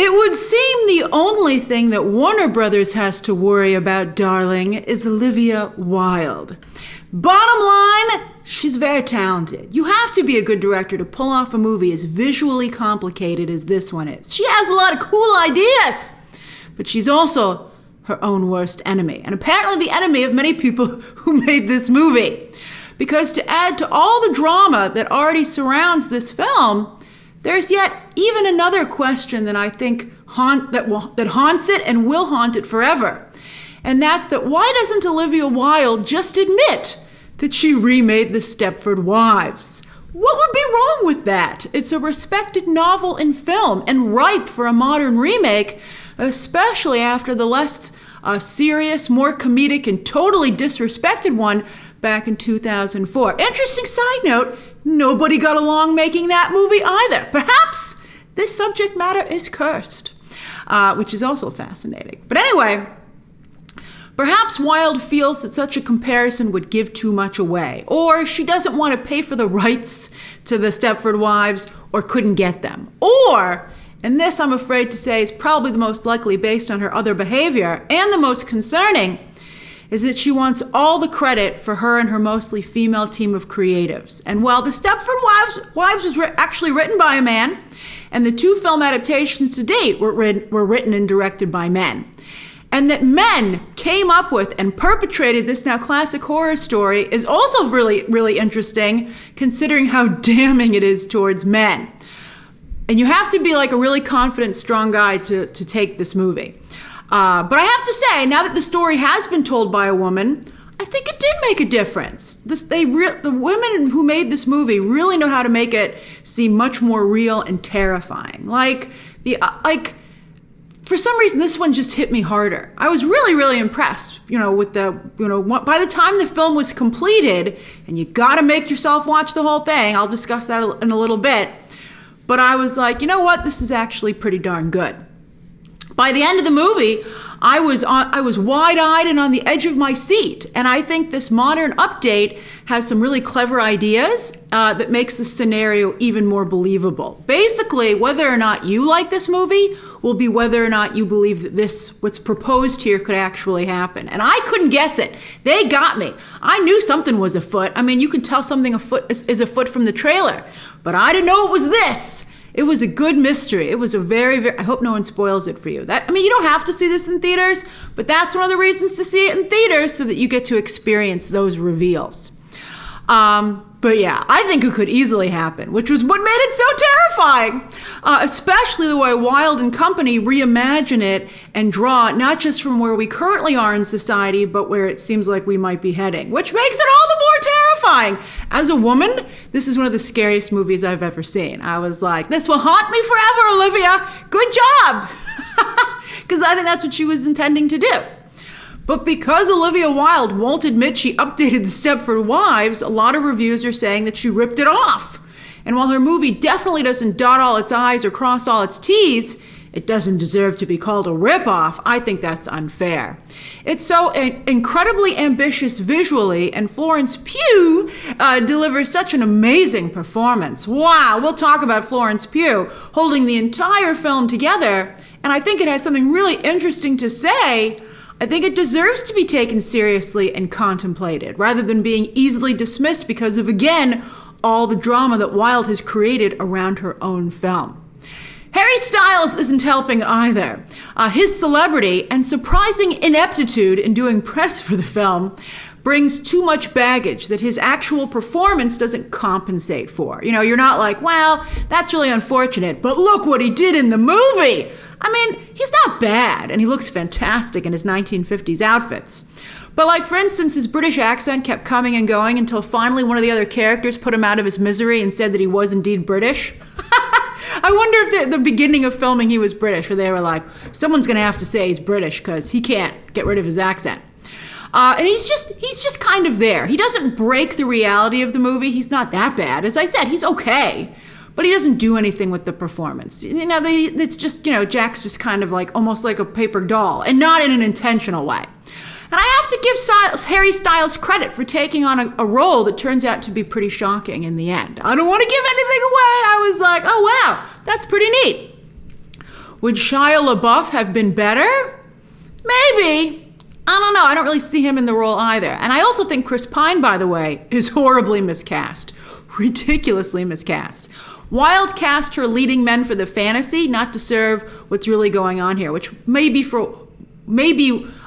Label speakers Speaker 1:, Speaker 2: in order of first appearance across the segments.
Speaker 1: It would seem the only thing that Warner Brothers has to worry about, darling, is Olivia Wilde. Bottom line, she's very talented. You have to be a good director to pull off a movie as visually complicated as this one is. She has a lot of cool ideas, but she's also her own worst enemy, and apparently the enemy of many people who made this movie. Because to add to all the drama that already surrounds this film, there's yet even another question that I think that haunts it and will haunt it forever. And that's that why doesn't Olivia Wilde just admit that she remade the Stepford Wives? What would be wrong with that? It's a respected novel and film and ripe for a modern remake, especially after the less serious, more comedic, and totally disrespected one back in 2004. Interesting side note, nobody got along making that movie either. Perhaps this subject matter is cursed, which is also fascinating. But anyway, perhaps Wilde feels that such a comparison would give too much away, or she doesn't want to pay for the rights to the Stepford Wives or couldn't get them. Or, and this I'm afraid to say is probably the most likely based on her other behavior and the most concerning, is that she wants all the credit for her and her mostly female team of creatives. And while the Stepford Wives was actually written by a man, and the two film adaptations to date were written and directed by men, and that men came up with and perpetrated this now classic horror story is also really, really interesting, considering how damning it is towards men. And you have to be like a really confident, strong guy to take this movie. But I have to say, now that the story has been told by a woman, I think it did make a difference. The women who made this movie really know how to make it seem much more real and terrifying. For some reason, this one just hit me harder. I was really, really impressed, with by the time the film was completed, and you gotta make yourself watch the whole thing. I'll discuss that in a little bit. But I was like, you know what? This is actually pretty darn good. By the end of the movie, I was wide-eyed and on the edge of my seat. And I think this modern update has some really clever ideas that makes the scenario even more believable. Basically, whether or not you like this movie will be whether or not you believe that what's proposed here could actually happen. And I couldn't guess it. They got me. I knew something was afoot. I mean, you can tell something is afoot from the trailer. But I didn't know it was this. It was a good mystery. It was a very, very, I hope no one spoils it for you. You don't have to see this in theaters, but that's one of the reasons to see it in theaters, so that you get to experience those reveals. But yeah, I think it could easily happen, which was what made it so terrifying. Especially the way Wilde and company reimagine it and draw not just from where we currently are in society, but where it seems like we might be heading, which makes it all the more terrifying. As a woman, this is one of the scariest movies I've ever seen. I was like, this will haunt me forever, Olivia. Good job. Because I think that's what she was intending to do. But because Olivia Wilde won't admit she updated the Stepford Wives, a lot of reviews are saying that she ripped it off. And while her movie definitely doesn't dot all its I's or cross all its T's, it doesn't deserve to be called a ripoff. I think that's unfair. It's so incredibly ambitious visually, and Florence Pugh delivers such an amazing performance. Wow, we'll talk about Florence Pugh holding the entire film together, and I think it has something really interesting to say. I think it deserves to be taken seriously and contemplated, rather than being easily dismissed because of, again, all the drama that Wilde has created around her own film. Harry Styles isn't helping either. His celebrity and surprising ineptitude in doing press for the film brings too much baggage that his actual performance doesn't compensate for. You're not like, well, that's really unfortunate, but look what he did in the movie. I mean, he's not bad, and he looks fantastic in his 1950s outfits. But for instance, his British accent kept coming and going until finally one of the other characters put him out of his misery and said that he was indeed British. I wonder if at the beginning of filming he was British, or they were like, someone's going to have to say he's British because he can't get rid of his accent. And he's just kind of there. He doesn't break the reality of the movie. He's not that bad. As I said, he's okay. But he doesn't do anything with the performance. It's just, Jack's just kind of almost like a paper doll, and not in an intentional way. And I have to give Harry Styles credit for taking on a role that turns out to be pretty shocking in the end. I don't want to give anything away. I was like, oh wow, that's pretty neat. Would Shia LaBeouf have been better? Maybe. I don't know. I don't really see him in the role either. And I also think Chris Pine, by the way, is horribly miscast. Ridiculously miscast. Wilde cast her leading men for the fantasy, not to serve what's really going on here, which maybe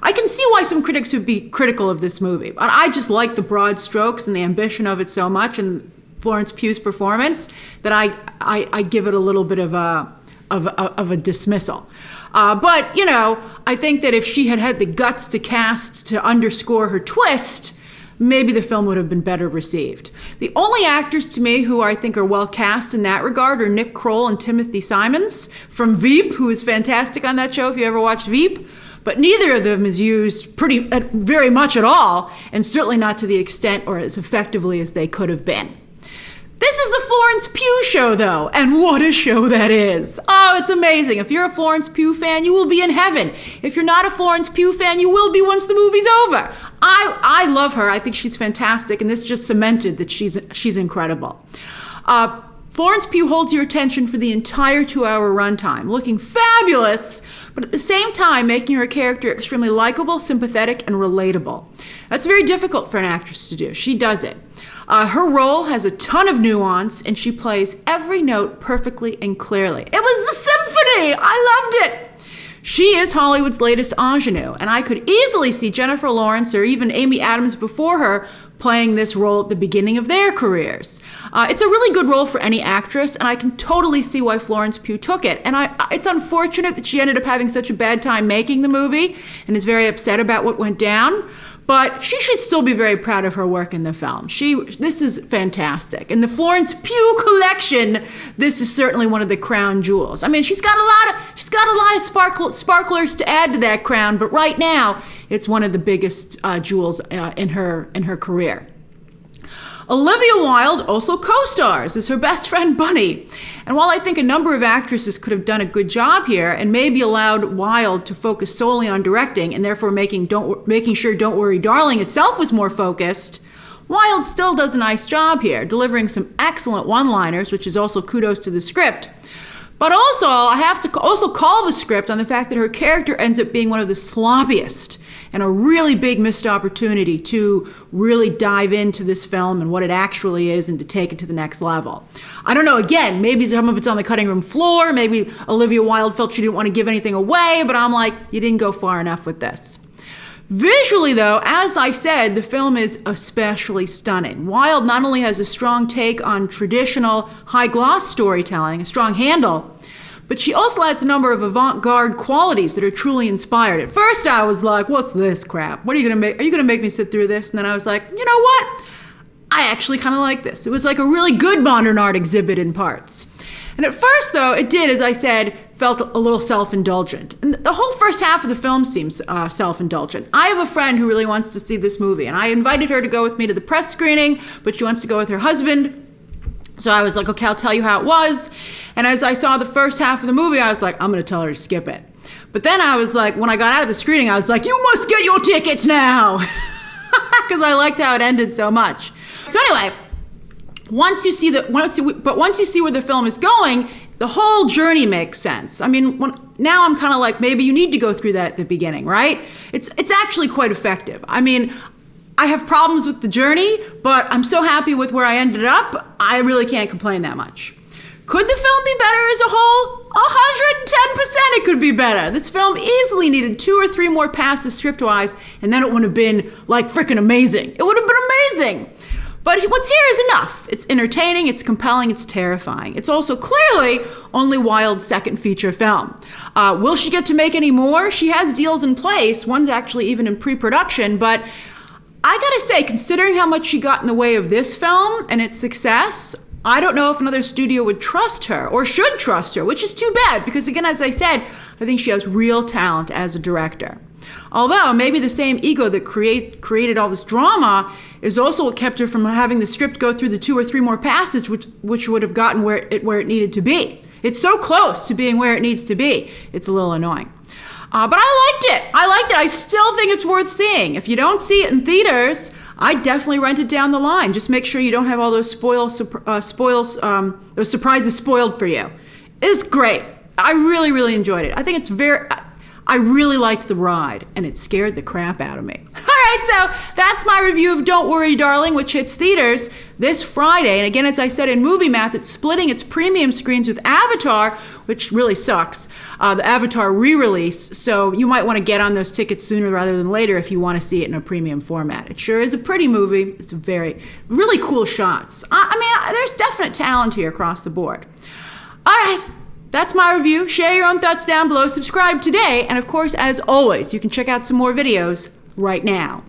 Speaker 1: I can see why some critics would be critical of this movie. But I just like the broad strokes and the ambition of it so much, and Florence Pugh's performance, that I give it a little bit of a dismissal. But, you know, I think that if she had had the guts to cast to underscore her twist, maybe the film would have been better received. The only actors to me who I think are well cast in that regard are Nick Kroll and Timothy Simons from Veep, who is fantastic on that show if you ever watched Veep. But neither of them is used very much at all, and certainly not to the extent or as effectively as they could have been. This is the Florence Pugh show, though, and what a show that is. Oh, it's amazing. If you're a Florence Pugh fan, you will be in heaven. If you're not a Florence Pugh fan, you will be once the movie's over. I love her. I think she's fantastic, and this just cemented that she's incredible. Florence Pugh holds your attention for the entire 2-hour runtime, looking fabulous, but at the same time making her character extremely likable, sympathetic, and relatable. That's very difficult for an actress to do. She does it. Her role has a ton of nuance, and she plays every note perfectly and clearly. It was a symphony! I loved it! She is Hollywood's latest ingenue, and I could easily see Jennifer Lawrence or even Amy Adams before her playing this role at the beginning of their careers. It's a really good role for any actress, and I can totally see why Florence Pugh took it. And it's unfortunate that she ended up having such a bad time making the movie and is very upset about what went down. But she should still be very proud of her work in the film. This is fantastic. In the Florence Pugh collection, this is certainly one of the crown jewels. I mean, she's got a lot of sparklers to add to that crown, but right now, it's one of the biggest jewels in her career. Olivia Wilde also co-stars as her best friend Bunny. And while I think a number of actresses could have done a good job here and maybe allowed Wilde to focus solely on directing and therefore making sure Don't Worry Darling itself was more focused, Wilde still does a nice job here, delivering some excellent one-liners, which is also kudos to the script. But also, I have to also call the script on the fact that her character ends up being one of the sloppiest, and a really big missed opportunity to really dive into this film and what it actually is and to take it to the next level. I don't know, again, maybe some of it's on the cutting room floor, maybe Olivia Wilde felt she didn't want to give anything away, but I'm like, you didn't go far enough with this. Visually, though, as I said, the film is especially stunning. Wilde not only has a strong take on traditional high-gloss storytelling, a strong handle, but she also adds a number of avant-garde qualities that are truly inspired. At first, I was like, what's this crap? Are you gonna make me sit through this? And then I was like, you know what? I actually kind of like this. It was like a really good modern art exhibit in parts. And at first, though, it did, as I said, felt a little self-indulgent. And the whole first half of the film seems self-indulgent. I have a friend who really wants to see this movie, and I invited her to go with me to the press screening, but she wants to go with her husband. So I was like, okay, I'll tell you how it was. And as I saw the first half of the movie, I was like, I'm going to tell her to skip it. But then I was like, when I got out of the screening, I was like, you must get your tickets now. Because I liked how it ended so much. So anyway, once you see where the film is going, the whole journey makes sense. I mean, now I'm kind of like, maybe you need to go through that at the beginning, right? It's actually quite effective. I mean, I have problems with the journey, but I'm so happy with where I ended up, I really can't complain that much. Could the film be better as a whole? 110% it could be better. This film easily needed 2 or 3 more passes script-wise, and then it would have been like freaking amazing. It would have been amazing. But what's here is enough. It's entertaining, it's compelling, it's terrifying. It's also clearly only Wilde's second feature film. Will she get to make any more? She has deals in place. One's actually even in pre-production, but I gotta say, considering how much she got in the way of this film and its success, I don't know if another studio would trust her or should trust her, which is too bad because, again, as I said, I think she has real talent as a director. Although maybe the same ego that created all this drama is also what kept her from having the script go through the 2 or 3 more passes, which would have gotten where it needed to be. It's so close to being where it needs to be. It's a little annoying. But I liked it. I still think it's worth seeing. If you don't see it in theaters, I definitely rent it down the line. Just make sure you don't have all those those surprises spoiled for you. It's great. I really, really enjoyed it. I think it's I really liked the ride, and it scared the crap out of me. All right, so that's my review of Don't Worry, Darling, which hits theaters this Friday. And again, as I said in Movie Math, it's splitting its premium screens with Avatar, which really sucks, the Avatar re-release. So you might want to get on those tickets sooner rather than later if you want to see it in a premium format. It sure is a pretty movie. It's really cool shots. I mean, there's definite talent here across the board. All right. That's my review. Share your own thoughts down below. Subscribe today. And of course, as always, you can check out some more videos right now.